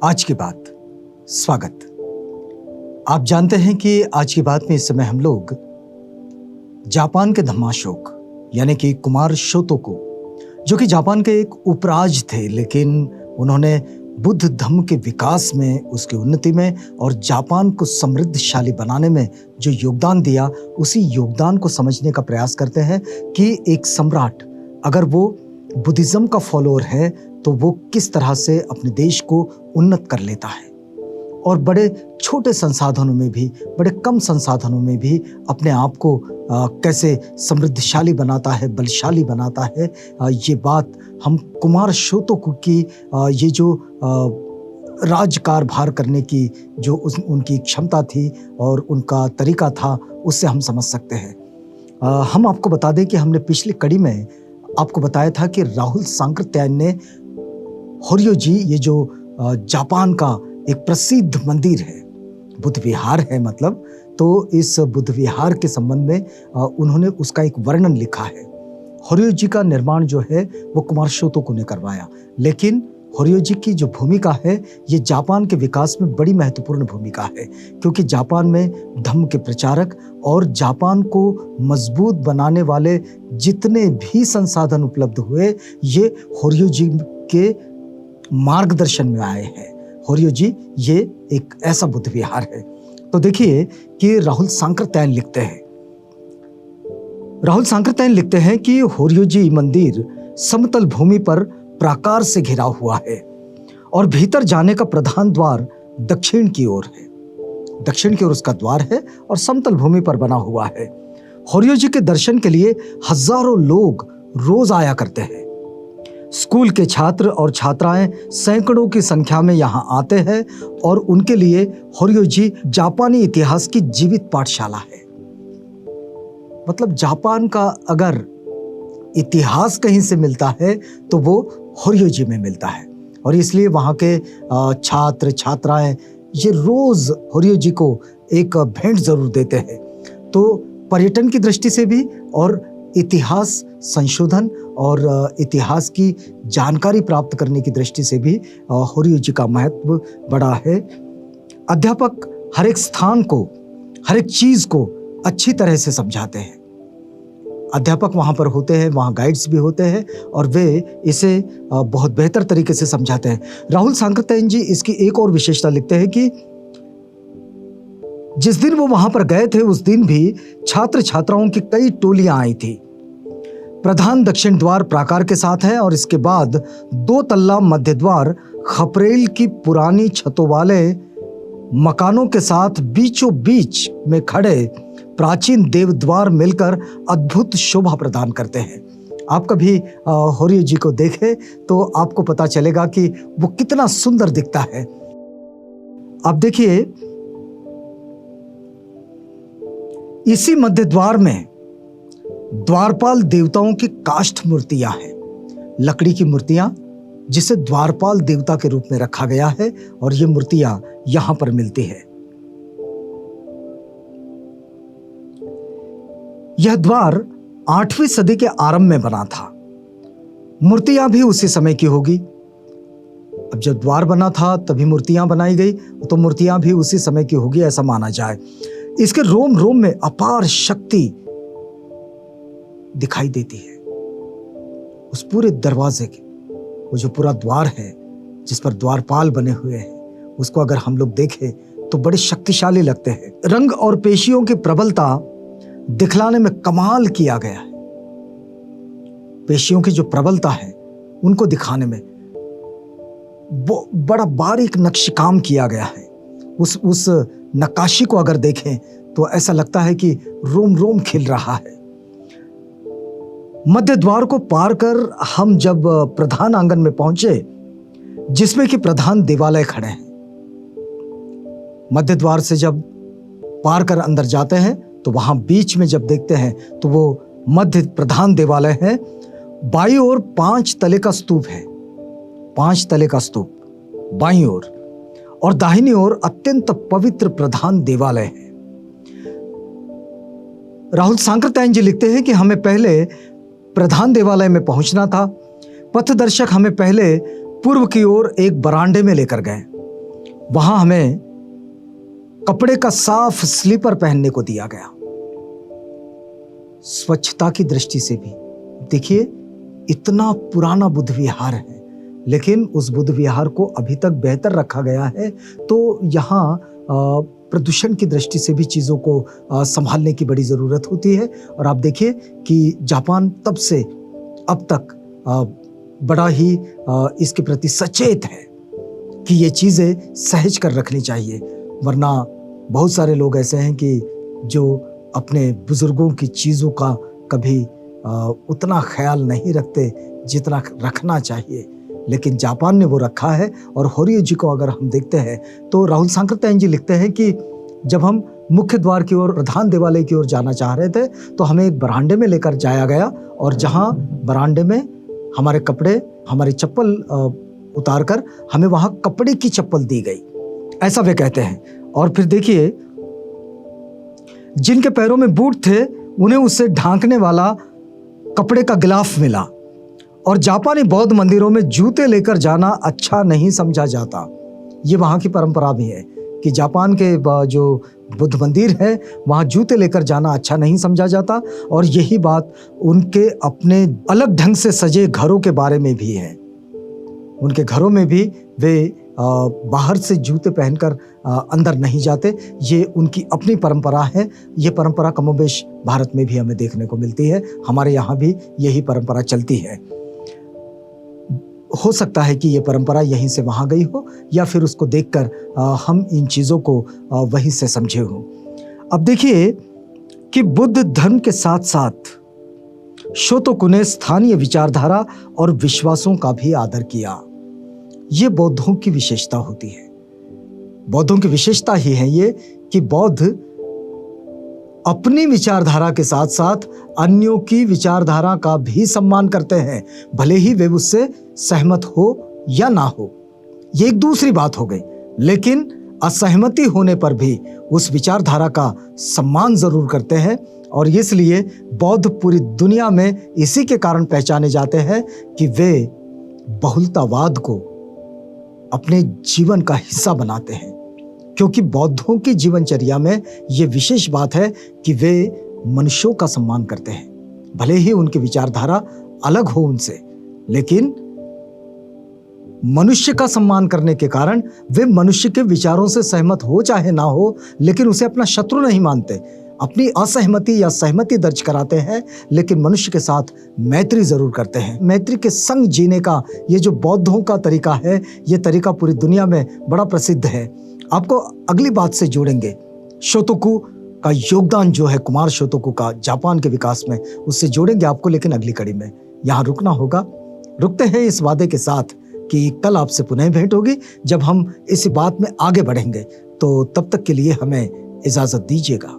आज की बात। स्वागत। आप जानते हैं कि आज की बात में इस समय हम लोग जापान के धम्माशोक यानी कि कुमार शोतोकू, जो कि जापान के एक उपराज थे, लेकिन उन्होंने बुद्ध धर्म के विकास में, उसकी उन्नति में और जापान को समृद्धशाली बनाने में जो योगदान दिया, उसी योगदान को समझने का प्रयास करते हैं कि एक सम्राट अगर वो बुद्धिज्म का फॉलोअर है तो वो किस तरह से अपने देश को उन्नत कर लेता है और बड़े छोटे संसाधनों में भी, बड़े कम संसाधनों में भी अपने आप को कैसे समृद्धशाली बनाता है, बलशाली बनाता है। ये बात हम कुमार शोतोकू की ये जो राजकारभार करने की जो उनकी क्षमता थी और उनका तरीका था, उससे हम समझ सकते हैं। हम आपको बता दें कि हमने पिछली कड़ी में आपको बताया था कि राहुल सांकृत्यायन ने होर्योजी, ये जो जापान का एक प्रसिद्ध मंदिर है, बुद्ध विहार है मतलब, तो इस बुद्ध विहार के संबंध में उन्होंने उसका एक वर्णन लिखा है। होर्योजी का निर्माण जो है वो कुमार शोतोकू ने करवाया, लेकिन होर्योजी की जो भूमिका है ये जापान के विकास में बड़ी महत्वपूर्ण भूमिका है, क्योंकि जापान में धम्म के प्रचारक और जापान को मजबूत बनाने वाले जितने भी संसाधन उपलब्ध हुए, ये होर्योजी के मार्गदर्शन में आए हैं। होर्योजी ये एक ऐसा बुद्ध विहार है। तो देखिए कि राहुल सांकृत्यायन लिखते हैं कि होर्योजी मंदिर समतल भूमि पर प्राकार से घिरा हुआ है और भीतर जाने का प्रधान द्वार दक्षिण की ओर है। दक्षिण की ओर उसका द्वार है और समतल भूमि पर बना हुआ है। होर्योजी के दर्शन के लिए हजारों लोग रोज आया करते हैं। स्कूल के छात्र और छात्राएं सैकड़ों की संख्या में यहाँ आते हैं और उनके लिए होर्योजी जापानी इतिहास की जीवित पाठशाला है। मतलब जापान का अगर इतिहास कहीं से मिलता है तो वो होर्योजी में मिलता है, और इसलिए वहाँ के छात्र छात्राएं ये रोज होर्योजी को एक भेंट जरूर देते हैं। तो पर्यटन की दृष्टि से भी और इतिहास संशोधन और इतिहास की जानकारी प्राप्त करने की दृष्टि से भी होर्योजी का महत्व बड़ा है। अध्यापक हर एक स्थान को, हर एक चीज को अच्छी तरह से समझाते हैं। अध्यापक वहाँ पर होते हैं, वहाँ गाइड्स भी होते हैं और वे इसे बहुत बेहतर तरीके से समझाते हैं। राहुल सांकृत्यायन जी इसकी एक और विशेषता लिखते हैं कि जिस दिन वो वहां पर गए थे उस दिन भी छात्र छात्राओं की कई टोलियां आई थी। प्रधान दक्षिण द्वार प्राकार के साथ है और इसके बाद 2 तल्ला मध्य द्वार खपरेल की पुरानी छतों वाले मकानों के साथ बीचों बीच में खड़े प्राचीन देव द्वार मिलकर अद्भुत शोभा प्रदान करते हैं। आप कभी होर्योजी को देखें तो आपको पता चलेगा कि वो कितना सुंदर दिखता है। अब देखिए, इसी मध्य द्वार में द्वारपाल देवताओं की काष्ठ मूर्तियां हैं, लकड़ी की मूर्तियां, जिसे द्वारपाल देवता के रूप में रखा गया है और ये मूर्तियां यहां पर मिलती है। यह द्वार 8वीं सदी के आरंभ में बना था। मूर्तियां भी उसी समय की होगी। अब जब द्वार बना था तभी मूर्तियां बनाई गई, तो मूर्तियां भी उसी समय की होगी ऐसा माना जाए। इसके रोम रोम में अपार शक्ति दिखाई देती है। उस पूरे दरवाजे के, वो जो पूरा द्वार है जिस पर द्वारपाल बने हुए हैं, उसको अगर हम लोग देखें तो बड़े शक्तिशाली लगते हैं। रंग और पेशियों की प्रबलता दिखलाने में कमाल किया गया है। पेशियों की जो प्रबलता है उनको दिखाने में बड़ा बारीक नक्शकाम किया गया है। उस नक्काशी को अगर देखें तो ऐसा लगता है कि रोम रोम खिल रहा है। मध्य द्वार को पार कर हम जब प्रधान आंगन में पहुंचे, जिसमें कि प्रधान देवालय खड़े हैं, मध्य द्वार से जब पार कर अंदर जाते हैं तो वहां बीच में जब देखते हैं तो वो मध्य प्रधान देवालय है। बाईं ओर 5 तले का स्तूप है, 5 तले का स्तूप बाईं ओर, और दाहिनी ओर अत्यंत पवित्र प्रधान देवालय है। राहुल सांकृत्यायन जी लिखते हैं कि हमें पहले प्रधान देवालय में पहुंचना था। पथदर्शक हमें पहले पूर्व की ओर एक बरामदे में लेकर गए। वहां हमें कपड़े का साफ स्लीपर पहनने को दिया गया। स्वच्छता की दृष्टि से भी देखिए, इतना पुराना बुद्ध विहार है, लेकिन उस बुद्ध विहार को अभी तक बेहतर रखा गया है। तो यहाँ प्रदूषण की दृष्टि से भी चीज़ों को संभालने की बड़ी ज़रूरत होती है। और आप देखिए कि जापान तब से अब तक बड़ा ही इसके प्रति सचेत है कि ये चीज़ें सहज कर रखनी चाहिए, वरना बहुत सारे लोग ऐसे हैं कि जो अपने बुजुर्गों की चीज़ों का कभी उतना ख्याल नहीं रखते जितना रखना चाहिए, लेकिन जापान ने वो रखा है। और होरियो जी को अगर हम देखते हैं तो राहुल सांकृत्यायन जी लिखते हैं कि जब हम मुख्य द्वार की ओर, प्रधान देवालय की ओर जाना चाह रहे थे तो हमें एक बरामदे में लेकर जाया गया, और जहाँ बरामदे में हमारे कपड़े, हमारी चप्पल उतार कर हमें वहाँ कपड़े की चप्पल दी गई, ऐसा वे कहते हैं। और फिर देखिए, जिनके पैरों में बूट थे उन्हें उससे ढांकने वाला कपड़े का गिलाफ मिला। और जापानी बौद्ध मंदिरों में जूते लेकर जाना अच्छा नहीं समझा जाता। ये वहाँ की परंपरा भी है कि जापान के जो बुद्ध मंदिर है वहाँ जूते लेकर जाना अच्छा नहीं समझा जाता। और यही बात उनके अपने अलग ढंग से सजे घरों के बारे में भी है। उनके घरों में भी वे बाहर से जूते पहनकर अंदर नहीं जाते। ये उनकी अपनी परंपरा है। ये परंपरा कमोबेश भारत में भी हमें देखने को मिलती है। हमारे यहाँ भी यही परंपरा चलती है। हो सकता है कि ये परंपरा यहीं से वहाँ गई हो, या फिर उसको देखकर हम इन चीज़ों को वहीं से समझे हों। अब देखिए कि बुद्ध धर्म के साथ साथ शोतोकु ने स्थानीय विचारधारा और विश्वासों का भी आदर किया। ये बौद्धों की विशेषता होती है। बौद्धों की विशेषता ही है ये कि बौद्ध अपनी विचारधारा के साथ साथ अन्यों की विचारधारा का भी सम्मान करते हैं, भले ही वे उससे सहमत हो या ना हो। ये एक दूसरी बात हो गई, लेकिन असहमति होने पर भी उस विचारधारा का सम्मान जरूर करते हैं। और इसलिए बौद्ध पूरी दुनिया में इसी के कारण पहचाने जाते हैं कि वे बहुलतावाद को अपने जीवन का हिस्सा बनाते हैं, क्योंकि बौद्धों की जीवनचर्या में ये विशेष बात है कि वे मनुष्यों का सम्मान करते हैं। भले ही उनकी विचारधारा अलग हो उनसे, लेकिन मनुष्य का सम्मान करने के कारण वे मनुष्य के विचारों से सहमत हो चाहे ना हो, लेकिन उसे अपना शत्रु नहीं मानते। अपनी असहमति या सहमति दर्ज कराते हैं, लेकिन मनुष्य के साथ मैत्री जरूर करते हैं। मैत्री के संग जीने का ये जो बौद्धों का तरीका है, ये तरीका पूरी दुनिया में बड़ा प्रसिद्ध है। आपको अगली बात से जोड़ेंगे, शोतोकु का योगदान जो है, कुमार शोतोकु का जापान के विकास में, उससे जोड़ेंगे आपको, लेकिन अगली कड़ी में। यहाँ रुकना होगा। रुकते हैं इस वादे के साथ कि कल आपसे पुनः भेंट होगी जब हम इस बात में आगे बढ़ेंगे। तो तब तक के लिए हमें इजाजत दीजिएगा।